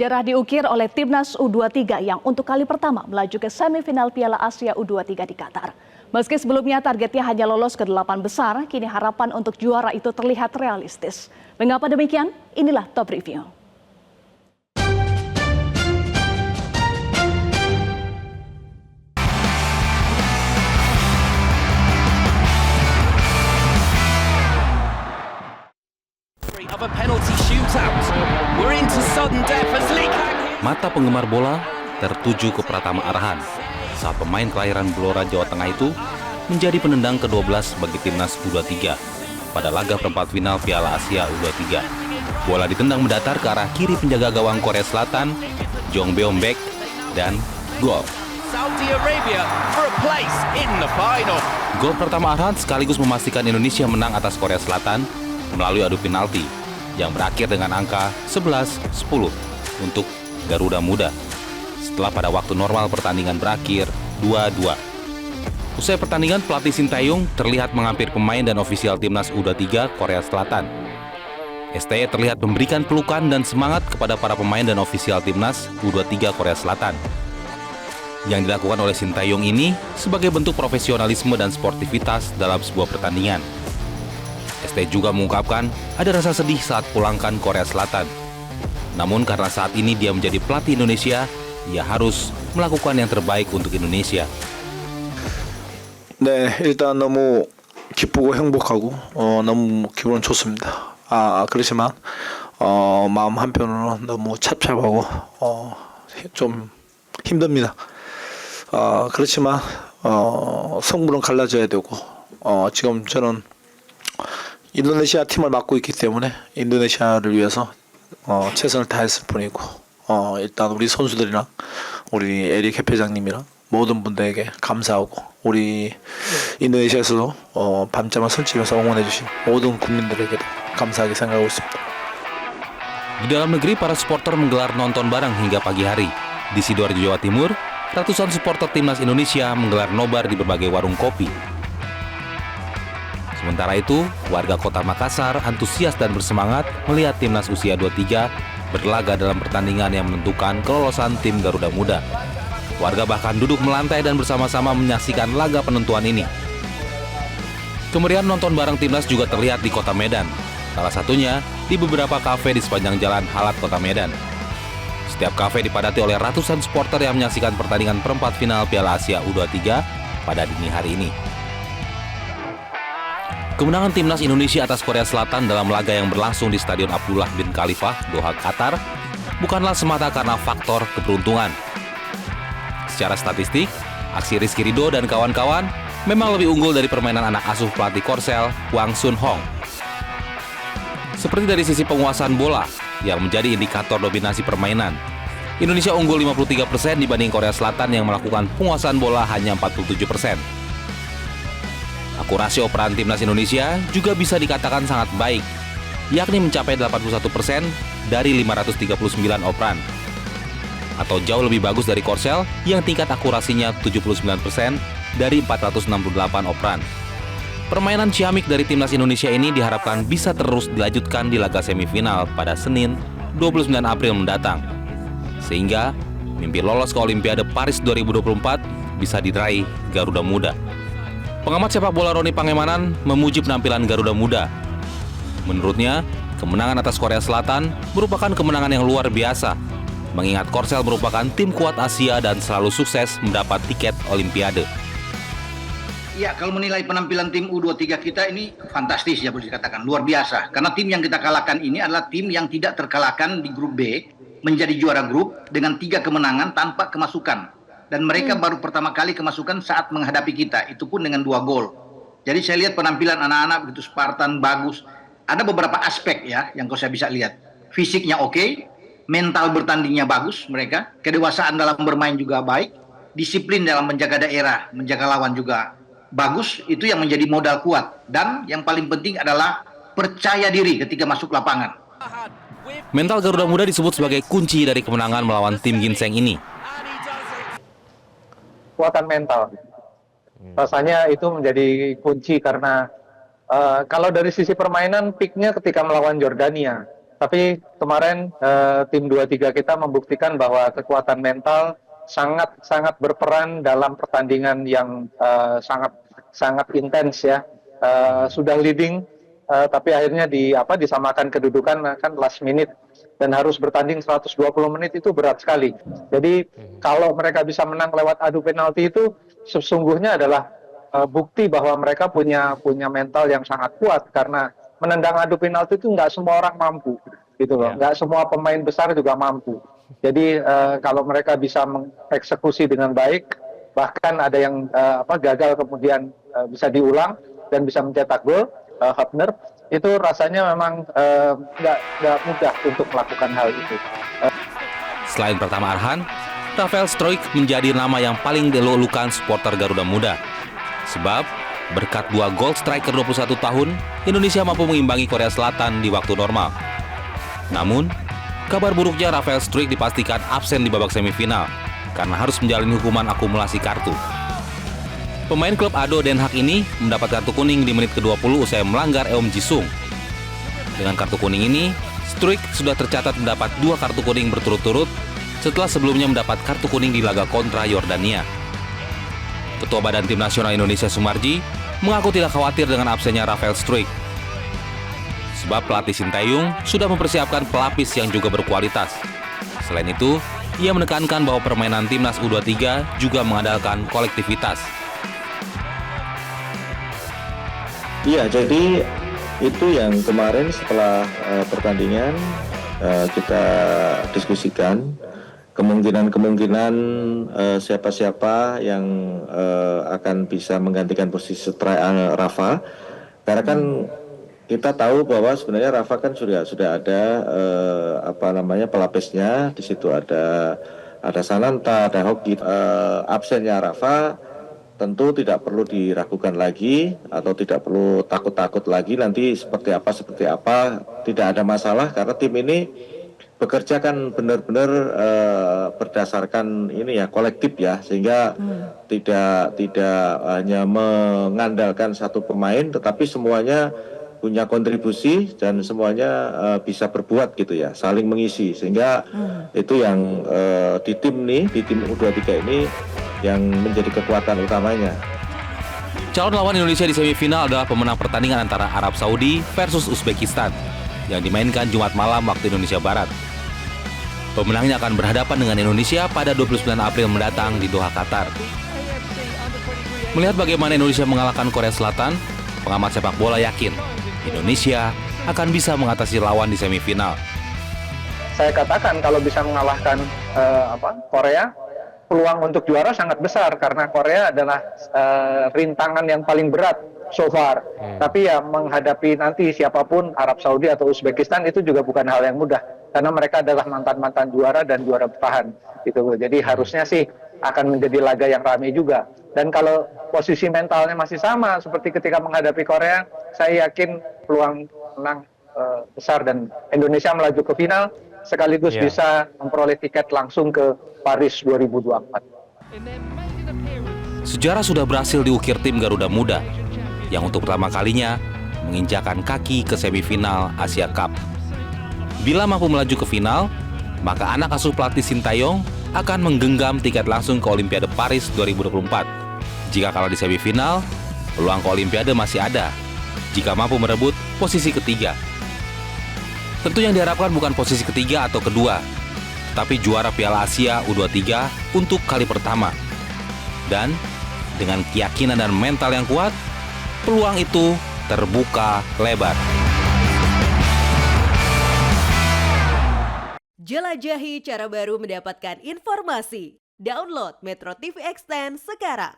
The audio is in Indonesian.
Sejarah diukir oleh Timnas U23 yang untuk kali pertama melaju ke semifinal Piala Asia U23 di Qatar. Meski sebelumnya targetnya hanya lolos ke 8 besar, kini harapan untuk juara itu terlihat realistis. Mengapa demikian? Inilah Top Review. Mata penggemar bola tertuju ke Pratama Arhan saat pemain kelahiran Blora, Jawa Tengah itu menjadi penendang ke-12 bagi Timnas U23 pada laga perempat final Piala Asia U23. Bola ditendang mendatar ke arah kiri penjaga gawang Korea Selatan, Jong Beom-baek, dan gol. Gol pertama Arhan sekaligus memastikan Indonesia menang atas Korea Selatan melalui adu penalti yang berakhir dengan angka 11-10 untuk Garuda Muda setelah pada waktu normal pertandingan berakhir 2-2. Usai pertandingan, pelatih Sintayong terlihat menghampiri pemain dan ofisial Timnas U23 Korea Selatan. STY terlihat memberikan pelukan dan semangat kepada para pemain dan ofisial Timnas U23 Korea Selatan. Yang dilakukan oleh Sintayong ini sebagai bentuk profesionalisme dan sportivitas dalam sebuah pertandingan. ST juga mengungkapkan ada rasa sedih saat pulangkan Korea Selatan. Namun karena saat ini dia menjadi pelatih Indonesia, ia harus melakukan yang terbaik untuk Indonesia. 네, 일단 너무 기쁘고 행복하고 너무 기분은 좋습니다. 그렇지만 마음 한편으로는 너무 찹찹하고 좀 힘듭니다. 그렇지만 성분은 갈라져야 되고 지금 저는 인도네시아 팀을 맡고 있기 때문에 인도네시아를 위해서 최선을 다했을 뿐이고 일단 우리 선수들이랑 우리 에릭 협회장님이랑 모든 분들에게 감사하고 우리 인도네시아에서도 밤잠을 설치면서 응원해주신 모든 국민들에게도 감사하게 생각하고 있습니다. Di dalam negeri, para supporter menggelar nonton bareng hingga pagi hari. Di Sidoarjo, Jawa Timur, ratusan supporter Timnas Indonesia menggelar nobar di berbagai warung kopi. Sementara itu, warga kota Makassar antusias dan bersemangat melihat Timnas usia 23 berlaga dalam pertandingan yang menentukan kelolosan tim Garuda Muda. Warga bahkan duduk melantai dan bersama-sama menyaksikan laga penentuan ini. Kemeriahan nonton bareng Timnas juga terlihat di kota Medan, salah satunya di beberapa kafe di sepanjang jalan Halat kota Medan. Setiap kafe dipadati oleh ratusan supporter yang menyaksikan pertandingan perempat final Piala Asia U23 pada dini hari ini. Kemenangan Timnas Indonesia atas Korea Selatan dalam laga yang berlangsung di Stadion Abdullah bin Khalifah, Doha, Qatar, bukanlah semata karena faktor keberuntungan. Secara statistik, aksi Rizky Ridho dan kawan-kawan memang lebih unggul dari permainan anak asuh pelatih Korsel, Hwang Sun-hong. Seperti dari sisi penguasaan bola, yang menjadi indikator dominasi permainan, Indonesia unggul 53% dibanding Korea Selatan yang melakukan penguasaan bola hanya 47%. Akurasi operan Timnas Indonesia juga bisa dikatakan sangat baik, yakni mencapai 81% dari 539 operan. Atau jauh lebih bagus dari Korsel yang tingkat akurasinya 79% dari 468 operan. Permainan ciamik dari Timnas Indonesia ini diharapkan bisa terus dilanjutkan di laga semifinal pada Senin 29 April mendatang. Sehingga mimpi lolos ke Olimpiade Paris 2024 bisa diraih Garuda Muda. Pengamat sepak bola Roni Pangemanan memuji penampilan Garuda Muda. Menurutnya, kemenangan atas Korea Selatan merupakan kemenangan yang luar biasa, mengingat Korsel merupakan tim kuat Asia dan selalu sukses mendapat tiket Olimpiade. Ya, kalau menilai penampilan tim U23 kita ini fantastis ya, boleh dikatakan luar biasa. Karena tim yang kita kalahkan ini adalah tim yang tidak terkalahkan di grup B, menjadi juara grup dengan 3 kemenangan tanpa kemasukan. Dan mereka baru pertama kali kemasukan saat menghadapi kita, itu pun dengan 2 gol. Jadi saya lihat penampilan anak-anak begitu Spartan, bagus. Ada beberapa aspek ya yang saya bisa lihat. Fisiknya oke, mental bertandingnya bagus mereka, kedewasaan dalam bermain juga baik, disiplin dalam menjaga daerah, menjaga lawan juga bagus, itu yang menjadi modal kuat. Dan yang paling penting adalah percaya diri ketika masuk lapangan. Mental Garuda Muda disebut sebagai kunci dari kemenangan melawan tim Ginseng ini. Kekuatan mental. Rasanya itu menjadi kunci karena kalau dari sisi permainan peaknya ketika melawan Jordania. Tapi kemarin tim 23 kita membuktikan bahwa kekuatan mental sangat berperan dalam pertandingan yang sangat intens ya. Sudah leading tapi akhirnya disamakan kedudukan kan last minute dan harus bertanding 120 menit itu berat sekali. Jadi kalau mereka bisa menang lewat adu penalti itu sesungguhnya adalah bukti bahwa mereka punya mental yang sangat kuat karena menendang adu penalti itu nggak semua orang mampu, gitu loh. Nggak semua pemain besar juga mampu. Jadi kalau mereka bisa mengeksekusi dengan baik, bahkan ada yang gagal kemudian bisa diulang dan bisa mencetak gol, Hafner, itu rasanya memang nggak mudah untuk melakukan hal itu. Selain Pratama Arhan, Rafael Struijk menjadi nama yang paling dielulukan supporter Garuda Muda. Sebab berkat 2 gol striker 21 tahun, Indonesia mampu mengimbangi Korea Selatan di waktu normal. Namun, kabar buruknya Rafael Struijk dipastikan absen di babak semifinal karena harus menjalani hukuman akumulasi kartu. Pemain klub ADO Den Haag ini mendapat kartu kuning di menit ke-20 usai melanggar Eom Jisung. Dengan kartu kuning ini, Struijk sudah tercatat mendapat 2 kartu kuning berturut-turut setelah sebelumnya mendapat kartu kuning di laga kontra Yordania. Ketua Badan Tim Nasional Indonesia Sumarji mengaku tidak khawatir dengan absennya Rafael Struijk. Sebab pelatih Sintayong sudah mempersiapkan pelapis yang juga berkualitas. Selain itu, ia menekankan bahwa permainan timnas U23 juga mengandalkan kolektivitas. Iya, jadi itu yang kemarin setelah pertandingan kita diskusikan kemungkinan siapa-siapa yang akan bisa menggantikan posisi Rafa, karena kan kita tahu bahwa sebenarnya Rafa kan sudah ada pelapisnya. Di situ ada Sananta, ada Hoki. Absennya Rafa tentu tidak perlu diragukan lagi atau tidak perlu takut-takut lagi nanti seperti apa, tidak ada masalah karena tim ini bekerja kan benar-benar berdasarkan ini ya, kolektif ya, sehingga tidak hanya mengandalkan satu pemain tetapi semuanya punya kontribusi dan semuanya bisa berbuat gitu ya, saling mengisi, sehingga itu yang di tim U23 ini yang menjadi kekuatan utamanya. Calon lawan Indonesia di semifinal adalah pemenang pertandingan antara Arab Saudi versus Uzbekistan yang dimainkan Jumat malam waktu Indonesia Barat. Pemenangnya akan berhadapan dengan Indonesia pada 29 April mendatang di Doha, Qatar. Melihat bagaimana Indonesia mengalahkan Korea Selatan, pengamat sepak bola yakin Indonesia akan bisa mengatasi lawan di semifinal. Saya katakan kalau bisa mengalahkan Korea, peluang untuk juara sangat besar karena Korea adalah rintangan yang paling berat so far. Tapi ya menghadapi nanti siapapun Arab Saudi atau Uzbekistan itu juga bukan hal yang mudah karena mereka adalah mantan juara dan juara bertahan gitu. Jadi harusnya sih akan menjadi laga yang ramai juga. Dan kalau posisi mentalnya masih sama seperti ketika menghadapi Korea, saya yakin peluang menang besar dan Indonesia melaju ke final sekaligus bisa memperoleh tiket langsung ke Paris 2024. Sejarah sudah berhasil diukir tim Garuda Muda yang untuk pertama kalinya menginjakan kaki ke semifinal Asia Cup. Bila mampu melaju ke final, maka anak asuh pelatih Sintayong akan menggenggam tiket langsung ke Olimpiade Paris 2024. Jika kalah di semifinal, peluang ke Olimpiade masih ada jika mampu merebut posisi ketiga. Tentu yang diharapkan bukan posisi ketiga atau kedua, tapi juara Piala Asia U23 untuk kali pertama. Dan dengan keyakinan dan mental yang kuat, peluang itu terbuka lebar. Jelajahi cara baru mendapatkan informasi. Download Metro TV Extend sekarang.